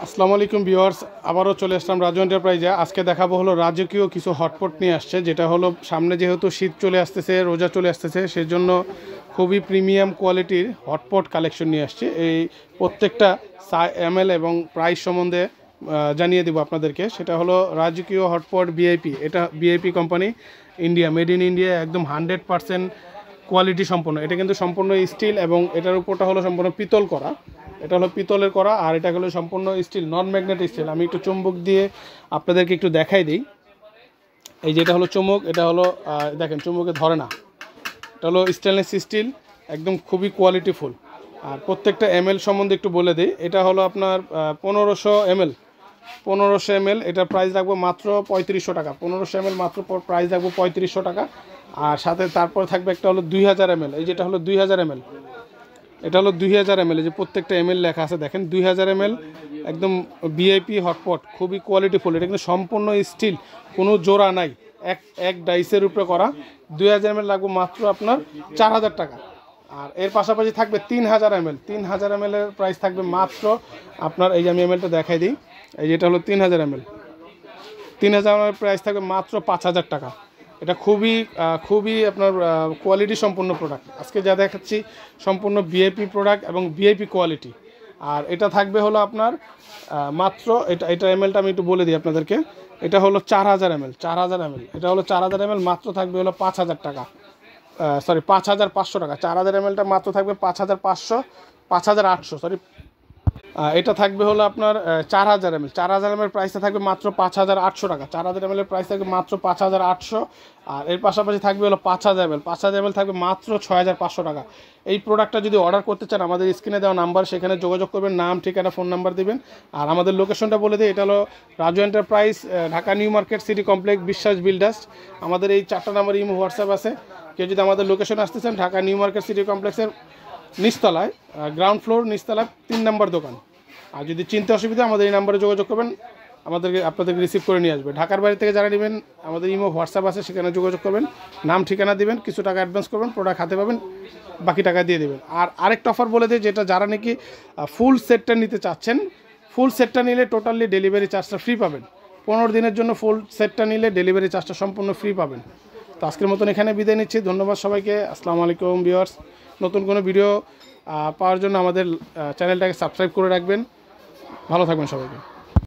আসসালামু আলাইকুম ভিউয়ার্স, আবারও চলে আসলাম রাজু এন্টারপ্রাইজে। আজকে দেখাবো হলো রাজকীয় কিছু হটপট নিয়ে আসছে, যেটা হলো সামনে যেহেতু শীত চলে আসতেছে, রোজা চলে আসতেছে, সেজন্য খুবই প্রিমিয়াম কোয়ালিটির হটপট কালেকশন নিয়ে আসছে। এই প্রত্যেকটা এমএল এবং প্রাইস সম্বন্ধে জানিয়ে দেবো আপনাদেরকে। সেটা হলো রাজকীয় হটপট ভিআইপি। এটা VIP company, India, made in India, একদম 100% কোয়ালিটি সম্পন্ন। এটা কিন্তু সম্পূর্ণ স্টিল এবং এটার উপরটা হলো সম্পূর্ণ পিতল করা। এটা হলো পিতলের করা, আর এটা হলো সম্পূর্ণ স্টিল, নন ম্যাগনেট স্টিল। আমি একটু চুম্বক দিয়ে আপনাদেরকে একটু দেখাই দিই। এই যেটা হলো চুম্বক, এটা হলো দেখেন চুম্বকে ধরে না। এটা হলো স্টেনলেস স্টিল, একদম খুবই কোয়ালিটিফুল। আর প্রত্যেকটা এমএল সম্বন্ধে একটু বলে দিই। এটা হলো আপনার 1500 এমএল। 1500 এমএল, এটার প্রাইস রাখবো মাত্র 3500 টাকা। 1500 এমএল মাত্র প্রাইস রাখবো 3500 টাকা। আর সাথে তারপর থাকবে একটা হলো 2000 এমএল। এই যেটা হলো 2000 এমএল, এটা হলো 2000 এমএল। এই যে প্রত্যেকটা এমএল লেখা আছে দেখেন, 2000 এমএল, একদম ভিআইপি হটপট, খুবই কোয়ালিটিফুল। এটা কিন্তু সম্পূর্ণ স্টিল, কোনো জোড়া নাই, এক ডাইসের উপরে করা। 2000 এমএল লাগবে মাত্র আপনার 4000 টাকা। আর এর পাশাপাশি থাকবে 3000 এমএল। 3000 এমএলের প্রাইস থাকবে মাত্র আপনার, এই যে আমি এমএলটা দেখাই দিই, এই যেটা হলো 3000 এমএল। 3000 এমএল প্রাইস থাকবে মাত্র 5000 টাকা। এটা খুবই আপনার কোয়ালিটি সম্পূর্ণ প্রোডাক্ট। আজকে যা দেখাচ্ছি সম্পূর্ণ ভিআইপি প্রোডাক্ট এবং ভিআইপি কোয়ালিটি। আর এটা থাকবে হলো আপনার মাত্র, এটা এমএলটা আমি একটু বলে দিই আপনাদেরকে। এটা হলো 4000 এমএল। 4000 এমএল, এটা হলো 4000 এমএল, মাত্র থাকবে হলো 5000 টাকা, সরি 5500 টাকা। 4000 এমএলটা মাত্র থাকবে 5500, 5800, সরি। এটা থাকবে হলো আপনার 4000 এমএল। 4000 এমএল প্রাইসটা থাকবে মাত্র 5800 টাকা। 4000 এমএল এর প্রাইস থাকবে মাত্র 5800। আর এর পাশাপাশি থাকবে হলো 5000 এমএল। 5000 এমএল থাকবে মাত্র 6500 টাকা। এই প্রোডাক্টটা যদি অর্ডার করতে চান, আমাদের স্ক্রিনে দেওয়া নাম্বার, সেখানে যোগাযোগ করবেন, নাম, ঠিকানা, ফোন নাম্বার দিবেন। আর আমাদের লোকেশনটা বলে দিই, এটা হলো Raju enterprise, Dhaka new market, city complex, বিশ্বাস বিল্ডার্স। আমাদের এই 4টা নাম্বার ইমো, হোয়াটসঅ্যাপ আছে। কেউ যদি আমাদের লোকেশন আসতে চান, ঢাকা নিউ মার্কেট সিটি কমপ্লেক্সের নিচতলায়, গ্রাউন্ড ফ্লোর, নিচতলায় 3 নম্বর দোকান। আর যদি চিনতে অসুবিধা, আমাদের এই নাম্বারে যোগাযোগ করবেন, আপনাদেরকে রিসিভ করে নিয়ে আসবে। ঢাকার বাইরে থেকে যারা নেবেন, আমাদের ইমো, হোয়াটসঅ্যাপ আছে, সেখানে যোগাযোগ করবেন, নাম, ঠিকানা দিবেন, কিছু টাকা অ্যাডভান্স করবেন, প্রোডাক্ট হাতে পাবেন, বাকি টাকা দিয়ে দেবেন। আর আরেকটা অফার বলে দিই, যেটা যারা নাকি ফুল সেটটা নিতে চাচ্ছেন, ফুল সেটটা নিলে টোটালি ডেলিভারি চার্জটা ফ্রি পাবেন। 15 দিনের জন্য ফুল সেটটা নিলে ডেলিভারি চার্জটা সম্পূর্ণ ফ্রি পাবেন। তো আজকের মতন এখানে বিদায় নিচ্ছি। ধন্যবাদ সবাইকে। আসসালামু আলাইকুম ভিউয়ার্স। নতুন কোনো ভিডিও পাওয়ার জন্য আমাদের চ্যানেলটাকে সাবস্ক্রাইব করে রাখবেন। ভালো থাকবেন সবাইকে।